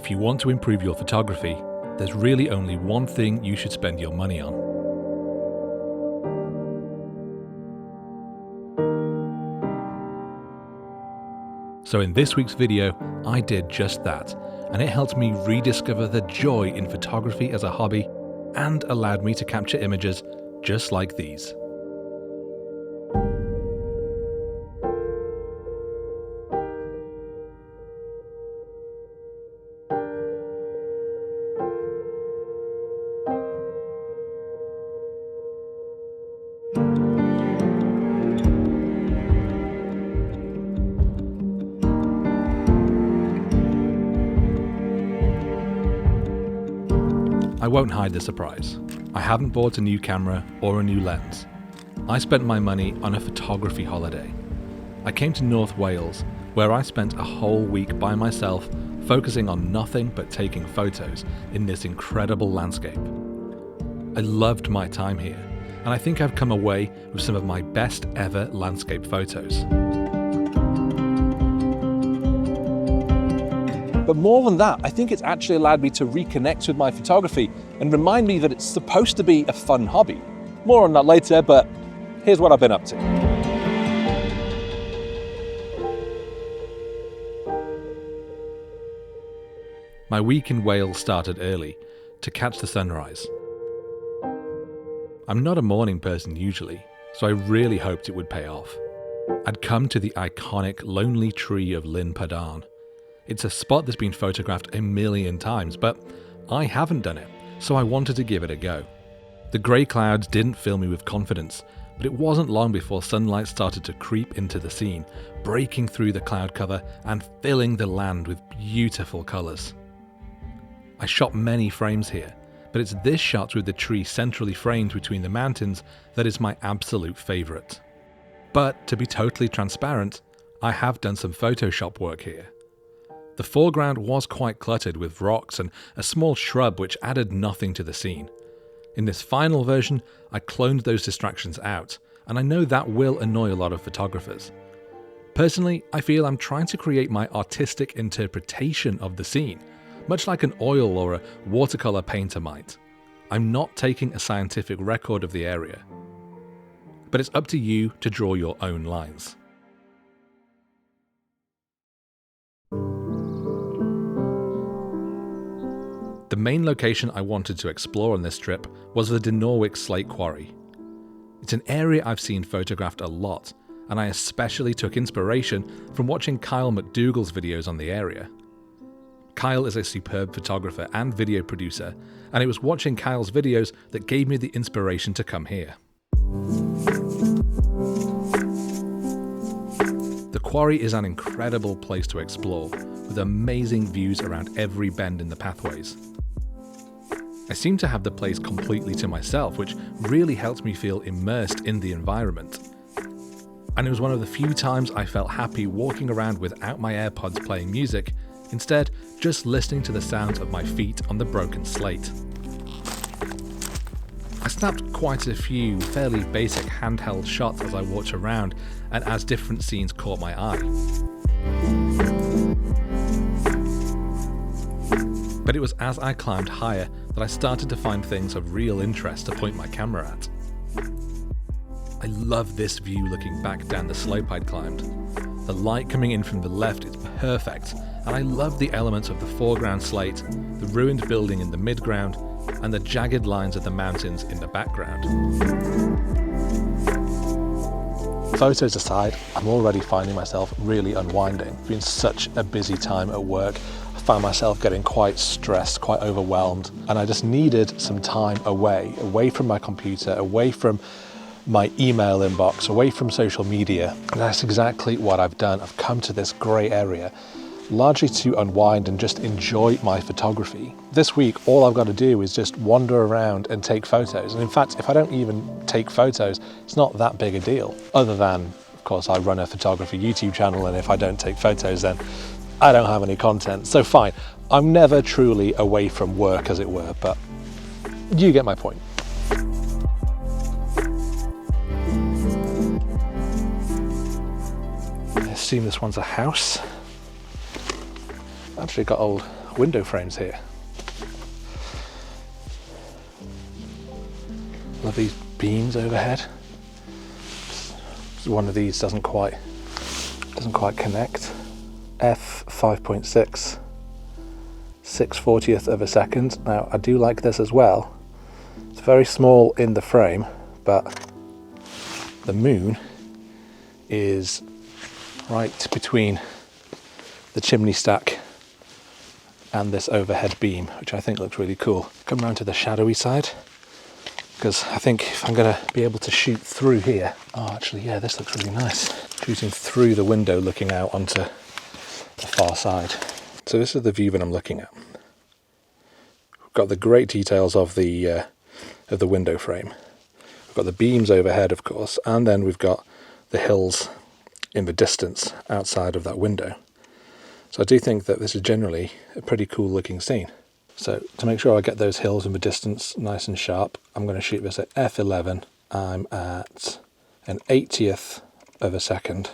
If you want to improve your photography, there's really only one thing you should spend your money on. So in this week's video, I did just that, and it helped me rediscover the joy in photography as a hobby and allowed me to capture images just like these. I won't hide the surprise. I haven't bought a new camera or a new lens. I spent my money on a photography holiday. I came to North Wales, where I spent a whole week by myself, focusing on nothing but taking photos in this incredible landscape. I loved my time here, and I think I've come away with some of my best ever landscape photos. But more than that, I think it's actually allowed me to reconnect with my photography and remind me that it's supposed to be a fun hobby. More on that later, but here's what I've been up to. My week in Wales started early to catch the sunrise. I'm not a morning person usually, so I really hoped it would pay off. I'd come to the iconic lonely tree of Llyn Padarn. It's a spot that's been photographed a million times, but I haven't done it, so I wanted to give it a go. The grey clouds didn't fill me with confidence, but it wasn't long before sunlight started to creep into the scene, breaking through the cloud cover and filling the land with beautiful colours. I shot many frames here, but it's this shot with the tree centrally framed between the mountains that is my absolute favourite. But to be totally transparent, I have done some Photoshop work here. The foreground was quite cluttered with rocks and a small shrub which added nothing to the scene. In this final version, I cloned those distractions out, and I know that will annoy a lot of photographers. Personally, I feel I'm trying to create my artistic interpretation of the scene, much like an oil or a watercolour painter might. I'm not taking a scientific record of the area. But it's up to you to draw your own lines. The main location I wanted to explore on this trip was the Dinorwic slate quarry. It's an area I've seen photographed a lot, and I especially took inspiration from watching Kyle McDougall's videos on the area. Kyle is a superb photographer and video producer, and it was watching Kyle's videos that gave me the inspiration to come here. The quarry is an incredible place to explore, with amazing views around every bend in the pathways. I seem to have the place completely to myself, which really helped me feel immersed in the environment. And it was one of the few times I felt happy walking around without my AirPods playing music, instead just listening to the sounds of my feet on the broken slate. I snapped quite a few fairly basic handheld shots as I walked around and as different scenes caught my eye. But it was as I climbed higher that I started to find things of real interest to point my camera at. I love this view looking back down the slope I'd climbed. The light coming in from the left is perfect, and I love the elements of the foreground slate, the ruined building in the midground, and the jagged lines of the mountains in the background. Photos aside, I'm already finding myself really unwinding. It's been such a busy time at work. I found myself getting quite stressed, quite overwhelmed, and I just needed some time away from my computer, away from my email inbox, away from social media. And that's exactly what I've done. I've come to this grey area largely to unwind and just enjoy my photography. This week, all I've got to do is just wander around and take photos. And in fact, if I don't even take photos, it's not that big a deal. Other than, of course, I run a photography YouTube channel, and if I don't take photos, then I don't have any content. So fine, I'm never truly away from work, as it were, but you get my point. I assume this one's a house. Actually got old window frames here. Love these beams overhead. One of these doesn't quite connect. f5.6, 6/40th of a second. Now I do like this as well. It's very small in the frame, but the moon is right between the chimney stack and this overhead beam, which I think looks really cool. Come round to the shadowy side, because I think if I'm going to be able to shoot through here... Oh, actually, yeah, this looks really nice. Shooting through the window, looking out onto the far side. So this is the view that I'm looking at. We've got the great details of the window frame. We've got the beams overhead, of course, and then we've got the hills in the distance outside of that window. So I do think that this is generally a pretty cool looking scene. So to make sure I get those hills in the distance nice and sharp, I'm going to shoot this at f11. I'm at an 80th of a second.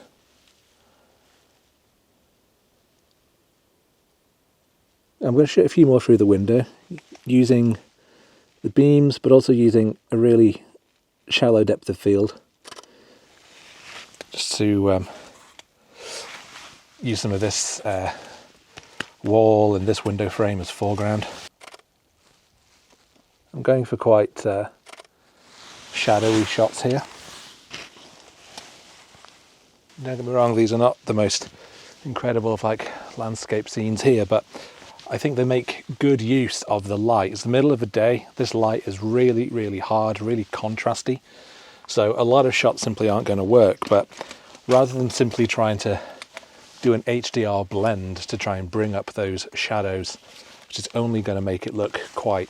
I'm going to shoot a few more through the window using the beams, but also using a really shallow depth of field, just to use some of this wall and this window frame as foreground. I'm going for quite shadowy shots here. Don't get me wrong, these are not the most incredible of landscape scenes here, but I think they make good use of the light. It's the middle of the day. This light is really, really hard, really contrasty. So a lot of shots simply aren't going to work, but rather than simply trying to do an HDR blend to try and bring up those shadows, which is only going to make it look quite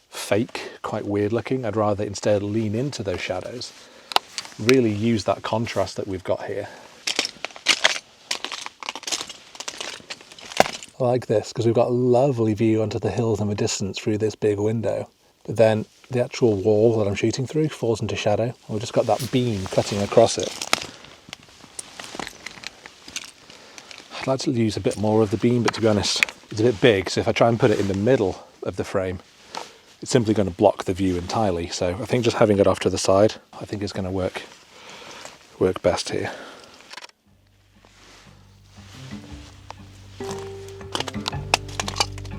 fake, quite weird looking, I'd rather instead lean into those shadows, really use that contrast that we've got here. I like this because we've got a lovely view onto the hills in the distance through this big window, but then the actual wall that I'm shooting through falls into shadow, and we've just got that beam cutting across it. I'd like to use a bit more of the beam, but to be honest, it's a bit big, so if I try and put it in the middle of the frame, it's simply going to block the view entirely. So I think just having it off to the side, I think is going to work best here.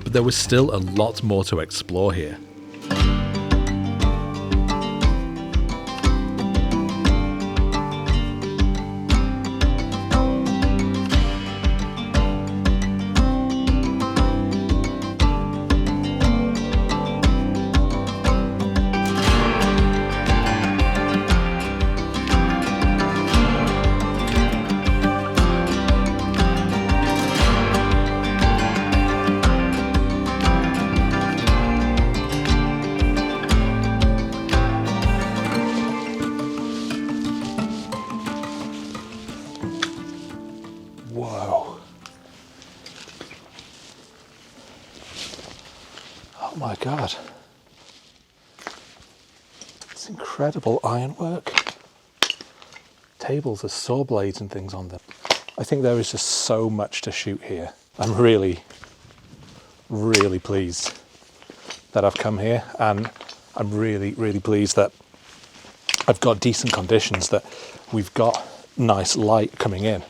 But there was still a lot more to explore here. Whoa. Oh my God. It's incredible ironwork. Tables with saw blades and things on them. I think there is just so much to shoot here. I'm really, really pleased that I've come here, and I'm really, really pleased that I've got decent conditions, that we've got nice light coming in,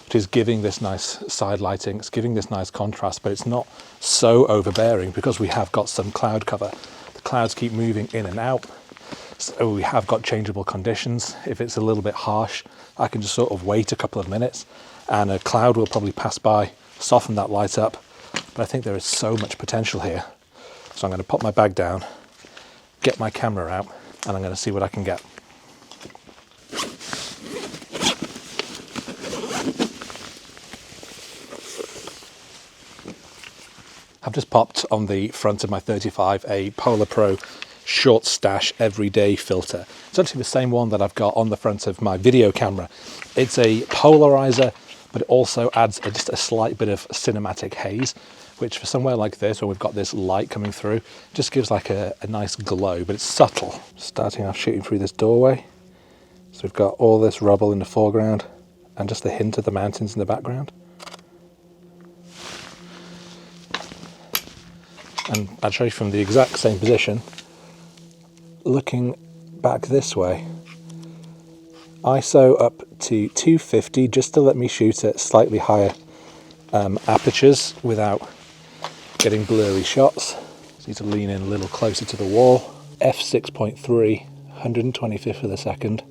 which is giving this nice side lighting, it's giving this nice contrast, but it's not so overbearing because we have got some cloud cover. The clouds keep moving in and out, so we have got changeable conditions. If it's a little bit harsh, I can just sort of wait a couple of minutes and a cloud will probably pass by, soften that light up. But I think there is so much potential here. So I'm going to pop my bag down, get my camera out, and I'm going to see what I can get. I've just popped on the front of my 35 a Polar Pro short stash everyday filter. It's actually the same one that I've got on the front of my video camera. It's a polarizer, but it also adds just a slight bit of cinematic haze, which for somewhere like this, where we've got this light coming through, just gives like a nice glow, but it's subtle. Starting off shooting through this doorway. So we've got all this rubble in the foreground and just a hint of the mountains in the background. And actually from the exact same position, looking back this way, ISO up to 250 just to let me shoot at slightly higher apertures without getting blurry shots. Just need to lean in a little closer to the wall. F6.3, 125th of a second.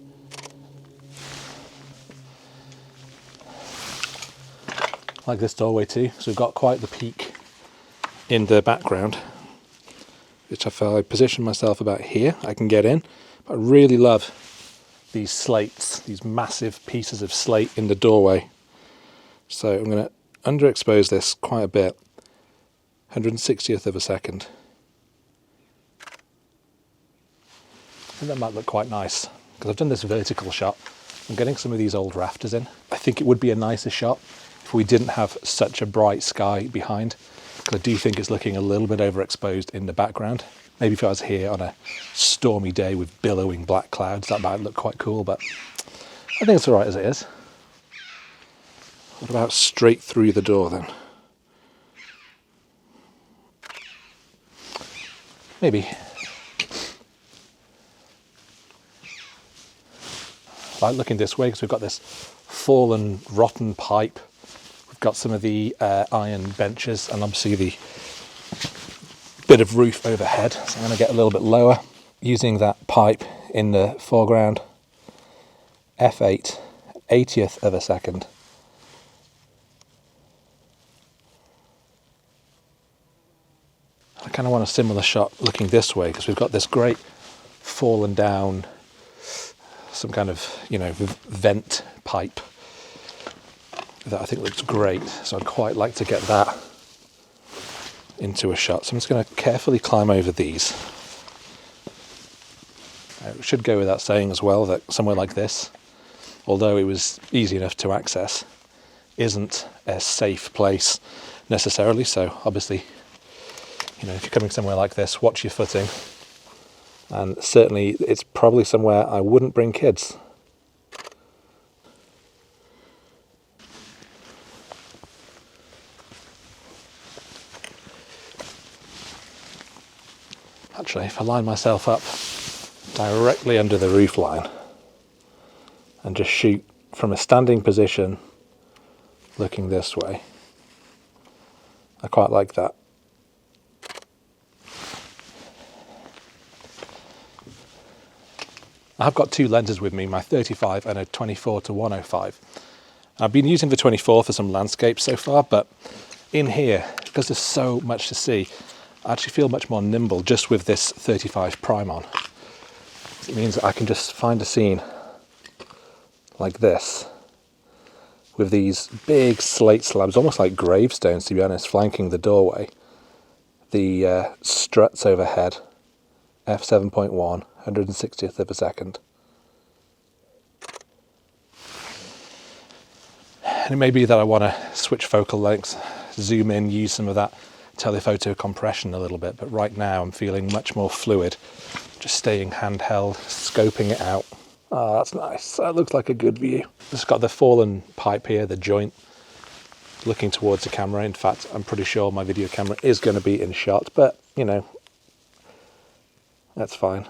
Like this doorway too, so we've got quite the peak in the background, which if I position myself about here, I can get in. But I really love these slates, these massive pieces of slate in the doorway. So I'm going to underexpose this quite a bit, 160th of a second. I think that might look quite nice, because I've done this vertical shot. I'm getting some of these old rafters in. I think it would be a nicer shot if we didn't have such a bright sky behind, because I do think it's looking a little bit overexposed in the background. Maybe if I was here on a stormy day with billowing black clouds, that might look quite cool, but I think it's all right as it is. What about straight through the door then? Maybe. I like looking this way because we've got this fallen, rotten pipe. We've got some of the iron benches and obviously the bit of roof overhead. So I'm going to get a little bit lower using that pipe in the foreground. F8, 80th of a second. I kind of want a similar shot looking this way because we've got this great fallen down, some kind of, you know, vent pipe that I think looks great. So I'd quite like to get that into a shot. So I'm just going to carefully climb over these. It should go without saying as well that somewhere like this, although it was easy enough to access, isn't a safe place necessarily. So obviously, you know, if you're coming somewhere like this, watch your footing. And certainly it's probably somewhere I wouldn't bring kids. Actually, if I line myself up directly under the roof line and just shoot from a standing position looking this way, I quite like that. I've got two lenses with me, my 35 and a 24 to 105. I've been using the 24 for some landscapes so far, but in here, because there's so much to see, I actually feel much more nimble just with this 35 prime on. It means that I can just find a scene like this with these big slate slabs, almost like gravestones to be honest, flanking the doorway. The struts overhead, f7.1, 160th of a second. And it may be that I want to switch focal lengths, zoom in, use some of that telephoto compression a little bit, but right now I'm feeling much more fluid, just staying handheld, scoping it out. Oh, that's nice. That looks like a good view. It's got the fallen pipe here, the joint, looking towards the camera. In fact, I'm pretty sure my video camera is going to be in shot, but you know, that's fine.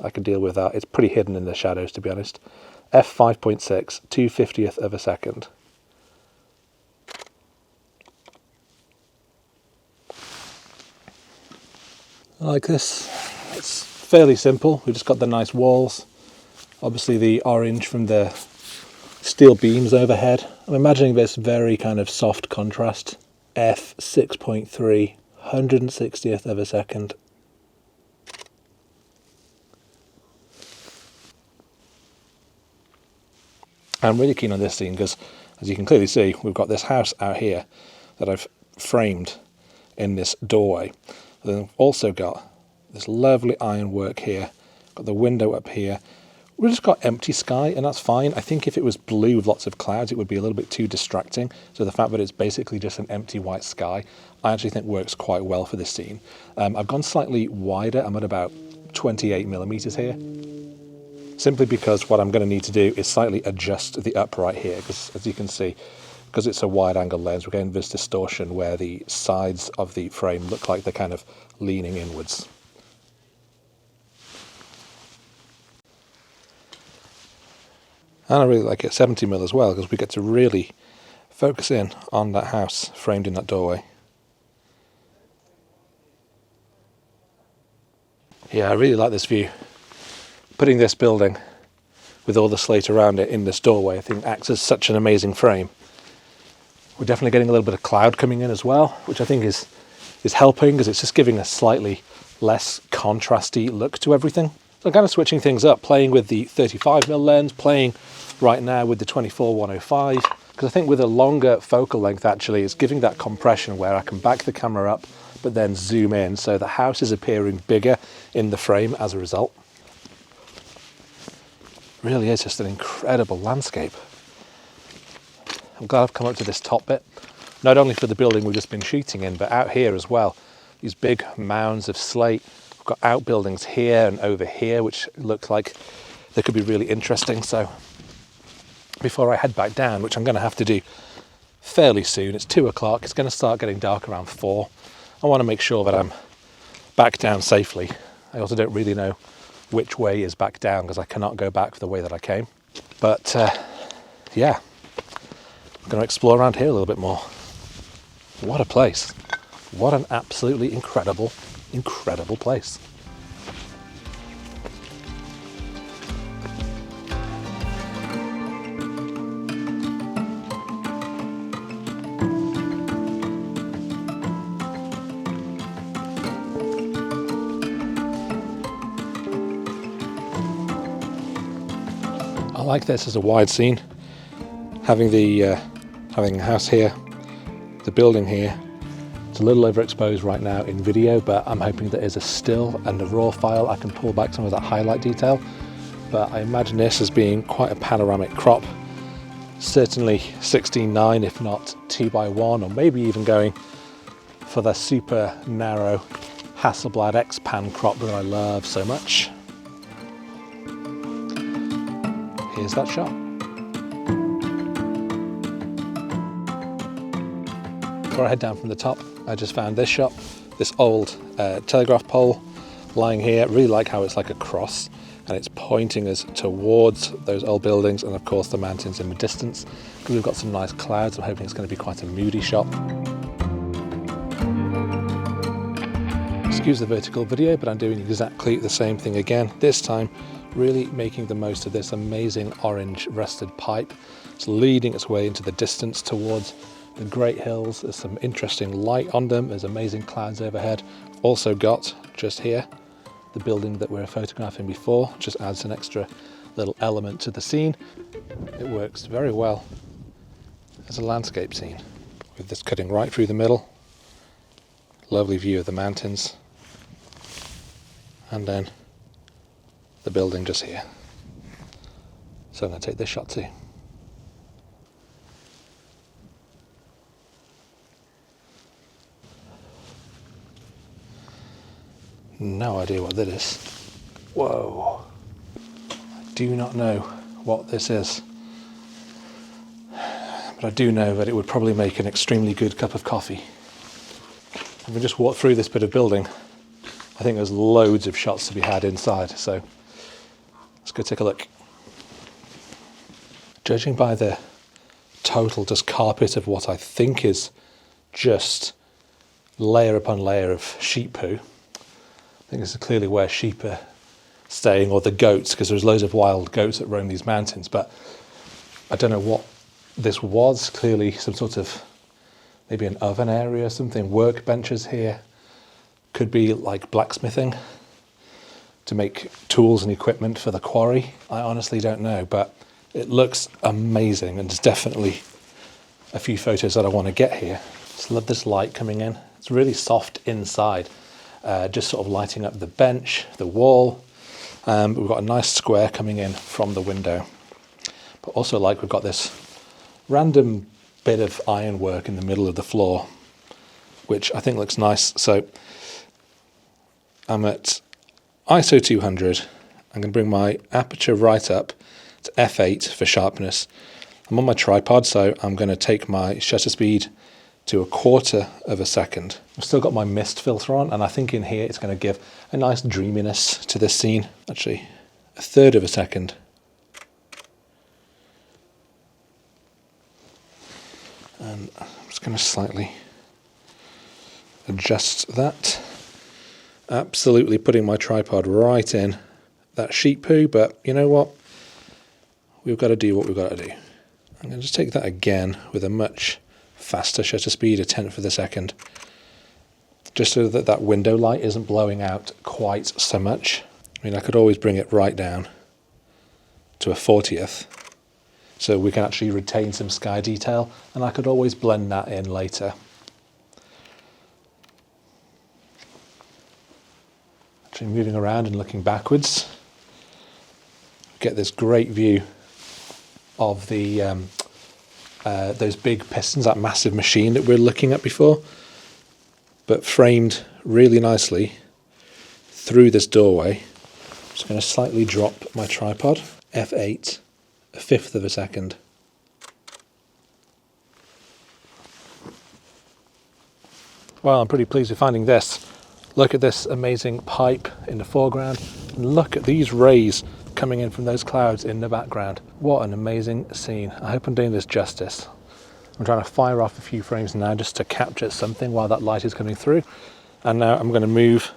I can deal with that. It's pretty hidden in the shadows, to be honest. F5.6, 2/50th of a second. I like this. It's fairly simple. We've just got the nice walls. Obviously the orange from the steel beams overhead. I'm imagining this very kind of soft contrast. F6.3, 160th of a second. I'm really keen on this scene because, as you can clearly see, we've got this house out here that I've framed in this doorway. Then we've also got this lovely ironwork here, got the window up here. We've just got empty sky, and that's fine. I think if it was blue with lots of clouds, it would be a little bit too distracting. So the fact that it's basically just an empty white sky, I actually think works quite well for this scene. I've gone slightly wider. I'm at about 28mm here, simply because what I'm going to need to do is slightly adjust the upright here, because as you can see, because it's a wide angle lens, we're getting this distortion where the sides of the frame look like they're kind of leaning inwards. And I really like it 70mm as well, because we get to really focus in on that house framed in that doorway. Yeah, I really like this view. Putting this building with all the slate around it in this doorway, I think acts as such an amazing frame. We're definitely getting a little bit of cloud coming in as well, which I think is helping, because it's just giving a slightly less contrasty look to everything. So I'm kind of switching things up, playing with the 35mm lens, playing right now with the 24-105, because I think with a longer focal length actually, it's giving that compression where I can back the camera up but then zoom in, so the house is appearing bigger in the frame as a result. Really is just an incredible landscape. I'm glad I've come up to this top bit, not only for the building we've just been shooting in, but out here as well. These big mounds of slate. We've got outbuildings here and over here, which look like they could be really interesting. So before I head back down, which I'm going to have to do fairly soon, it's 2 o'clock, it's going to start getting dark around 4. I want to make sure that I'm back down safely. I also don't really know which way is back down, because I cannot go back the way that I came. But yeah, I'm going to explore around here a little bit more. What a place. What an absolutely incredible, incredible place. I like this as a wide scene, having the house here, the building here. It's a little overexposed right now in video, but I'm hoping that as a still and a raw file I can pull back some of that highlight detail. But I imagine this as being quite a panoramic crop, certainly 16:9 if not 2:1, or maybe even going for the super narrow Hasselblad X-Pan crop that I love so much. Here's that shot. Before I head down from the top, I just found this shot, this old telegraph pole lying here. I really like how it's like a cross and it's pointing us towards those old buildings and of course the mountains in the distance. Because we've got some nice clouds, I'm hoping it's going to be quite a moody shot. Excuse the vertical video, but I'm doing exactly the same thing again. This time, really making the most of this amazing orange rusted pipe. It's leading its way into the distance towards the Great Hills. There's some interesting light on them. There's amazing clouds overhead. Also got, just here, the building that we were photographing before. Just adds an extra little element to the scene. It works very well as a landscape scene, with this cutting right through the middle. Lovely view of the mountains. And then the building just here. So I'm going to take this shot too. No idea what that is. Whoa. I do not know what this is. But I do know that it would probably make an extremely good cup of coffee. If we just walk through this bit of building, I think there's loads of shots to be had inside. So let's go take a look. Judging by the total just carpet of what I think is just layer upon layer of sheep poo, I think this is clearly where sheep are staying, or the goats, because there's loads of wild goats that roam these mountains. But I don't know what this was. Clearly some sort of, maybe an oven area or something. Workbenches here. Could be like blacksmithing to make tools and equipment for the quarry. I honestly don't know, but it looks amazing, and there's definitely a few photos that I want to get here. Just love this light coming in. It's really soft inside, just sort of lighting up the bench, the wall. But we've got a nice square coming in from the window. But also like we've got this random bit of ironwork in the middle of the floor, which I think looks nice. So I'm at ISO 200. I'm going to bring my aperture right up to f8 for sharpness. I'm on my tripod, so I'm going to take my shutter speed to 1/4 of a second. I've still got my mist filter on, and I think in here it's going to give a nice dreaminess to this scene. Actually, 1/3 of a second. And I'm just going to slightly adjust that. Absolutely putting my tripod right in that sheep poo, but you know what? We've got to do what we've got to do. I'm going to just take that again with a much faster shutter speed, 1/10 of a second, just so that that window light isn't blowing out quite so much. I mean, I could always bring it right down to 1/40th, so we can actually retain some sky detail, and I could always blend that in later. Actually moving around and looking backwards, get this great view of the those big pistons, that massive machine that we were looking at before, but framed really nicely through this doorway. I'm just going to slightly drop my tripod, F8, 1/5 of a second. Well, I'm pretty pleased with finding this. Look at this amazing pipe in the foreground, and look at these rays coming in from those clouds in the background. What an amazing scene. I hope I'm doing this justice. I'm trying to fire off a few frames now just to capture something while that light is coming through. And now I'm going to move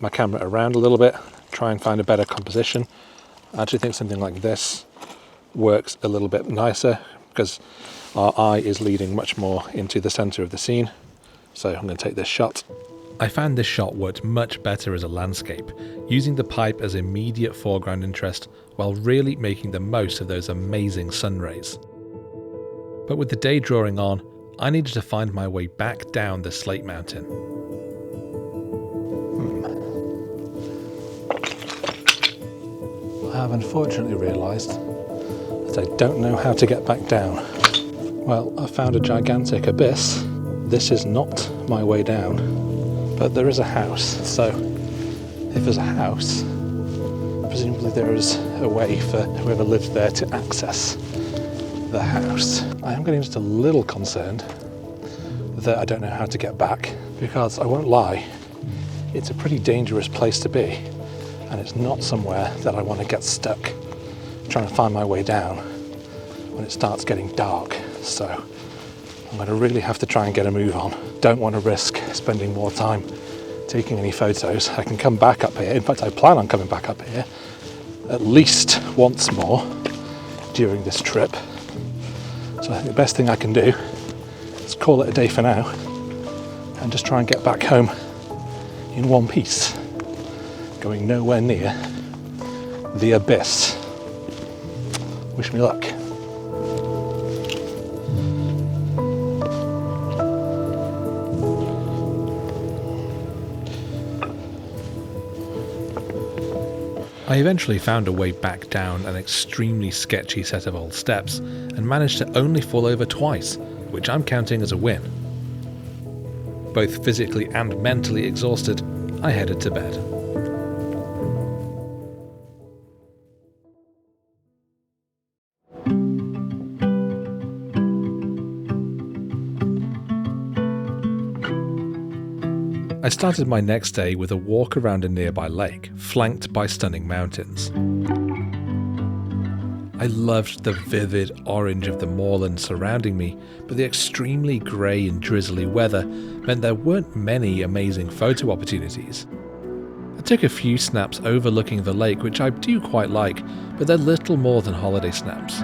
my camera around a little bit, try and find a better composition. I actually think something like this works a little bit nicer because our eye is leading much more into the center of the scene. So I'm going to take this shot. I found this shot worked much better as a landscape, using the pipe as immediate foreground interest while really making the most of those amazing sun rays. But with the day drawing on, I needed to find my way back down the slate mountain. I have unfortunately realised that I don't know how to get back down. Well, I found a gigantic abyss. This is not my way down. But there is a house, so if there's a house, presumably there is a way for whoever lives there to access the house. I am getting just a little concerned that I don't know how to get back, because I won't lie, it's a pretty dangerous place to be, and it's not somewhere that I want to get stuck trying to find my way down when it starts getting dark. So I'm going to really have to try and get a move on. Don't want to risk spending more time taking any photos. I can come back up here. In fact, I plan on coming back up here at least once more during this trip. So I think the best thing I can do is call it a day for now and just try and get back home in one piece, going nowhere near the abyss. Wish me luck. I eventually found a way back down an extremely sketchy set of old steps and managed to only fall over twice, which I'm counting as a win. Both physically and mentally exhausted, I headed to bed. I started my next day with a walk around a nearby lake, flanked by stunning mountains. I loved the vivid orange of the moorland surrounding me, but the extremely grey and drizzly weather meant there weren't many amazing photo opportunities. I took a few snaps overlooking the lake, which I do quite like, but they're little more than holiday snaps.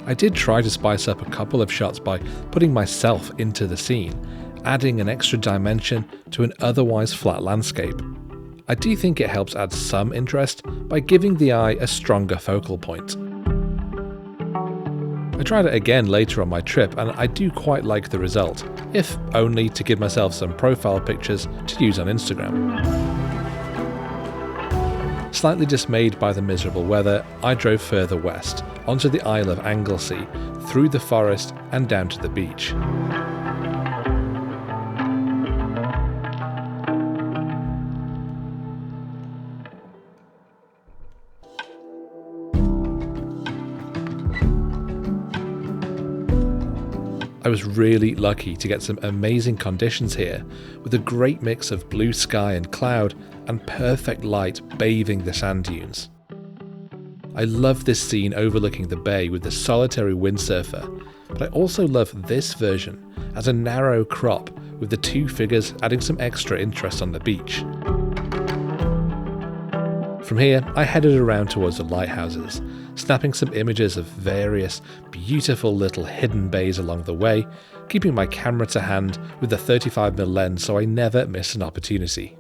I did try to spice up a couple of shots by putting myself into the scene, adding an extra dimension to an otherwise flat landscape. I do think it helps add some interest by giving the eye a stronger focal point. I tried it again later on my trip and I do quite like the result, if only to give myself some profile pictures to use on Instagram. Slightly dismayed by the miserable weather, I drove further west, onto the Isle of Anglesey, through the forest and down to the beach. I was really lucky to get some amazing conditions here, with a great mix of blue sky and cloud and perfect light bathing the sand dunes. I love this scene overlooking the bay with the solitary windsurfer, but I also love this version as a narrow crop with the two figures adding some extra interest on the beach. From here, I headed around towards the lighthouses, snapping some images of various beautiful little hidden bays along the way, keeping my camera to hand with the 35mm lens so I never miss an opportunity.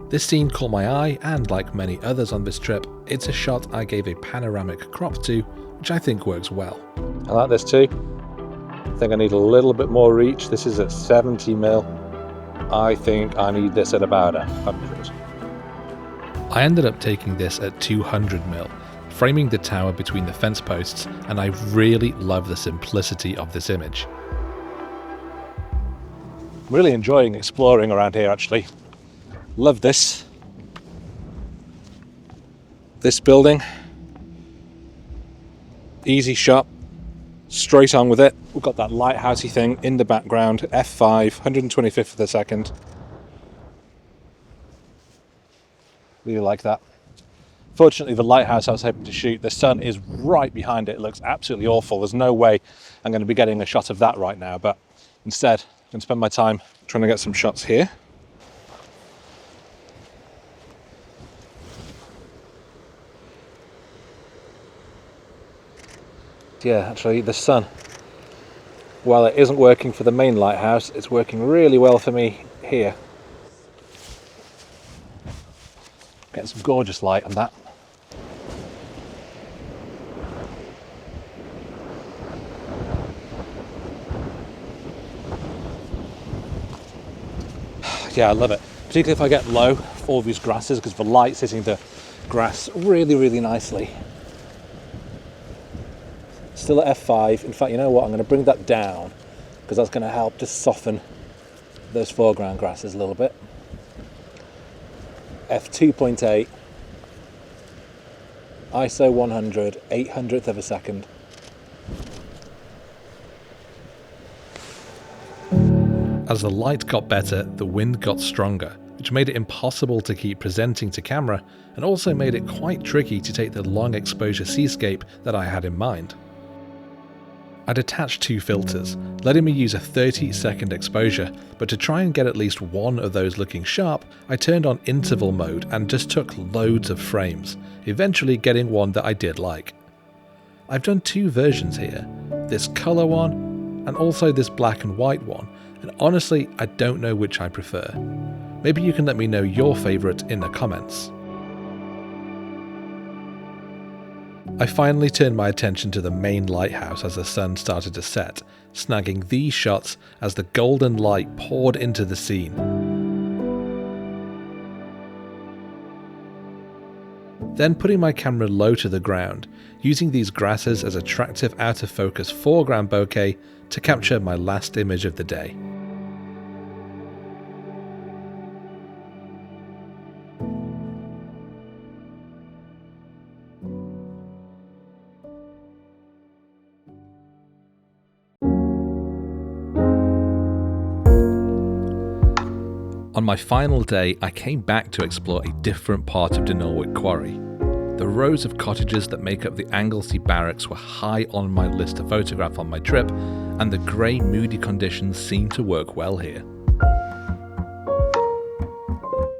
This scene caught my eye, and like many others on this trip, it's a shot I gave a panoramic crop to, which I think works well. I like this too. I think I need a little bit more reach. This is at 70mm. I think I need this at about 100. I ended up taking this at 200mm, framing the tower between the fence posts, and I really love the simplicity of this image. I'm really enjoying exploring around here actually. Love this. This building. Easy shot. Straight on with it. We've got that lighthousey thing in the background. F5, 125th of a second. Really like that. Fortunately, the lighthouse I was hoping to shoot, the sun is right behind it. It looks absolutely awful. There's no way I'm going to be getting a shot of that right now, but instead, I'm going to spend my time trying to get some shots here. Yeah, actually the sun, while it isn't working for the main lighthouse, it's working really well for me here. Getting some gorgeous light on that. Yeah, I love it, particularly if I get low for all these grasses, because the light's hitting the grass really nicely. Still at F5. In fact, you know what? I'm going to bring that down because that's going to help just soften those foreground grasses a little bit. F2.8. ISO 100, 800th of a second. As the light got better, the wind got stronger, which made it impossible to keep presenting to camera, and also made it quite tricky to take the long exposure seascape that I had in mind. I'd attached two filters, letting me use a 30-second exposure, but to try and get at least one of those looking sharp, I turned on interval mode and just took loads of frames, eventually getting one that I did like. I've done two versions here, this colour one and also this black and white one, and honestly I don't know which I prefer. Maybe you can let me know your favourite in the comments. I finally turned my attention to the main lighthouse as the sun started to set, snagging these shots as the golden light poured into the scene. Then putting my camera low to the ground, using these grasses as attractive out of focus foreground bokeh to capture my last image of the day. On my final day, I came back to explore a different part of Dinorwic Quarry. The rows of cottages that make up the Anglesey barracks were high on my list to photograph on my trip, and the grey, moody conditions seemed to work well here.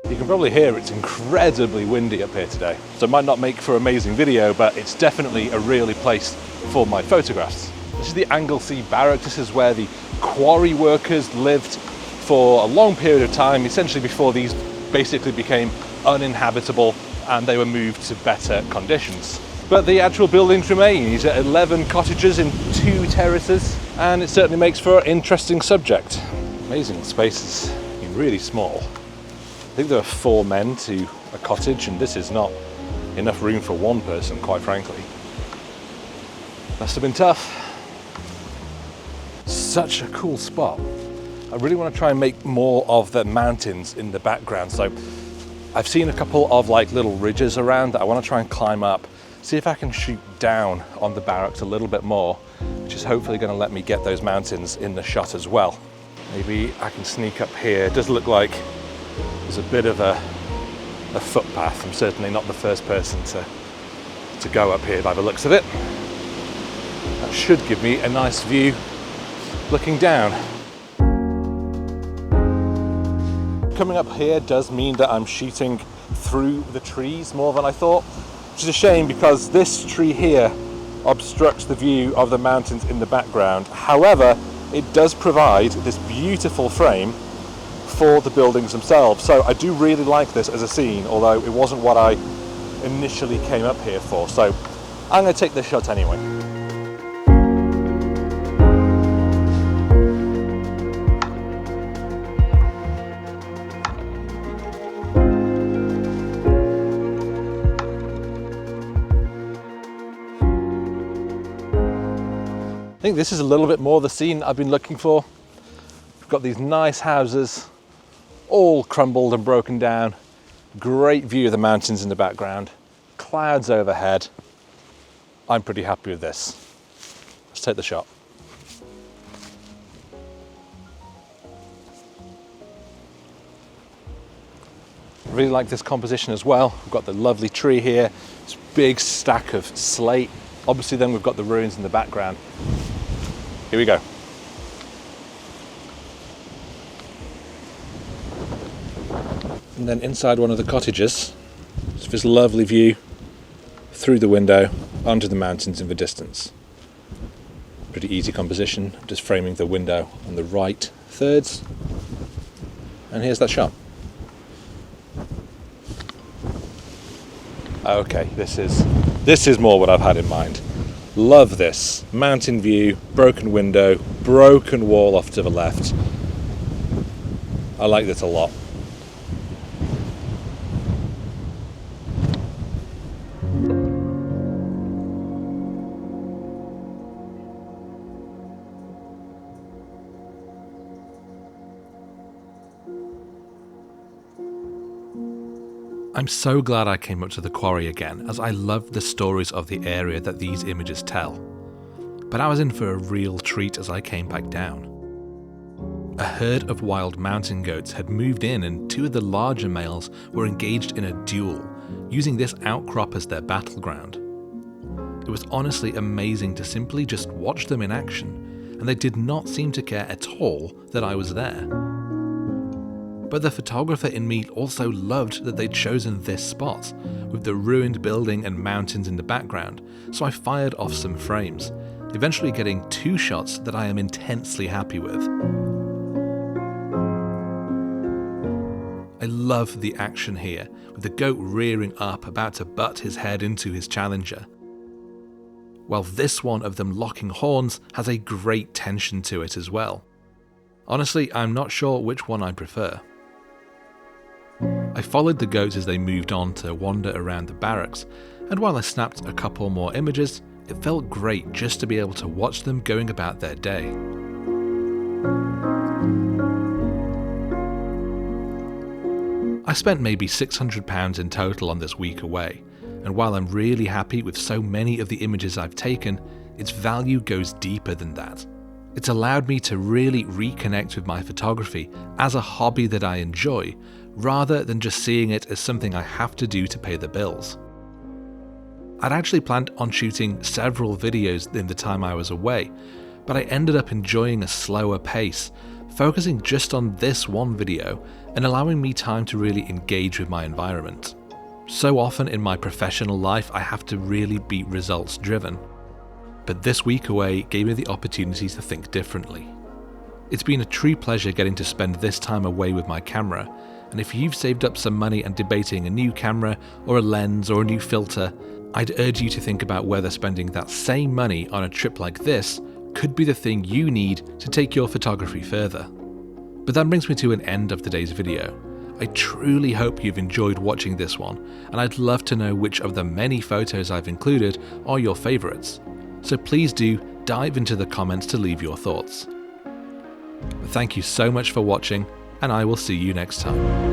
You can probably hear it's incredibly windy up here today, so it might not make for amazing video, but it's definitely a really place for my photographs. This is the Anglesey barracks. This is where the quarry workers lived for a long period of time, essentially before these basically became uninhabitable and they were moved to better conditions. But the actual buildings remain. These are 11 cottages in 2 terraces, and it certainly makes for an interesting subject. Amazing spaces, really small. I think there are 4 men to a cottage, and this is not enough room for one person, quite frankly. Must have been tough. Such a cool spot. I really want to try and make more of the mountains in the background. So I've seen a couple of like little ridges around that I want to try and climb up, see if I can shoot down on the barracks a little bit more, which is hopefully going to let me get those mountains in the shot as well. Maybe I can sneak up here. It does look like there's a bit of a footpath. I'm certainly not the first person to go up here by the looks of it. That should give me a nice view looking down. Coming up here does mean that I'm shooting through the trees more than I thought, which is a shame because this tree here obstructs the view of the mountains in the background. However, it does provide this beautiful frame for the buildings themselves. So I do really like this as a scene, although it wasn't what I initially came up here for. So I'm going to take this shot anyway. I think this is a little bit more the scene I've been looking for. We've got these nice houses, all crumbled and broken down. Great view of the mountains in the background, clouds overhead. I'm pretty happy with this. Let's take the shot. I really like this composition as well. We've got the lovely tree here, this big stack of slate. Obviously then we've got the ruins in the background. Here we go. And then inside one of the cottages, it's this lovely view through the window onto the mountains in the distance. Pretty easy composition, just framing the window on the right thirds. And here's that shot. Okay, this is more what I've had in mind. Love this. Mountain view, broken window, broken wall off to the left. I like this a lot. I'm so glad I came up to the quarry again, as I love the stories of the area that these images tell. But I was in for a real treat as I came back down. A herd of wild mountain goats had moved in and two of the larger males were engaged in a duel, using this outcrop as their battleground. It was honestly amazing to simply just watch them in action, and they did not seem to care at all that I was there. But the photographer in me also loved that they'd chosen this spot, with the ruined building and mountains in the background, so I fired off some frames, eventually getting 2 shots that I am intensely happy with. I love the action here, with the goat rearing up about to butt his head into his challenger, while this one of them locking horns has a great tension to it as well. Honestly, I'm not sure which one I prefer. I followed the goats as they moved on to wander around the barracks, and while I snapped a couple more images, it felt great just to be able to watch them going about their day. I spent maybe £600 in total on this week away, and while I'm really happy with so many of the images I've taken, its value goes deeper than that. It's allowed me to really reconnect with my photography as a hobby that I enjoy, rather than just seeing it as something I have to do to pay the bills. I'd actually planned on shooting several videos in the time I was away, but I ended up enjoying a slower pace, focusing just on this one video and allowing me time to really engage with my environment. So often in my professional life I have to really be results driven, but this week away gave me the opportunity to think differently. It's been a true pleasure getting to spend this time away with my camera, and if you've saved up some money and debating a new camera or a lens or a new filter, I'd urge you to think about whether spending that same money on a trip like this could be the thing you need to take your photography further. But that brings me to an end of today's video. I truly hope you've enjoyed watching this one, and I'd love to know which of the many photos I've included are your favourites. So please do dive into the comments to leave your thoughts. Thank you so much for watching, and I will see you next time.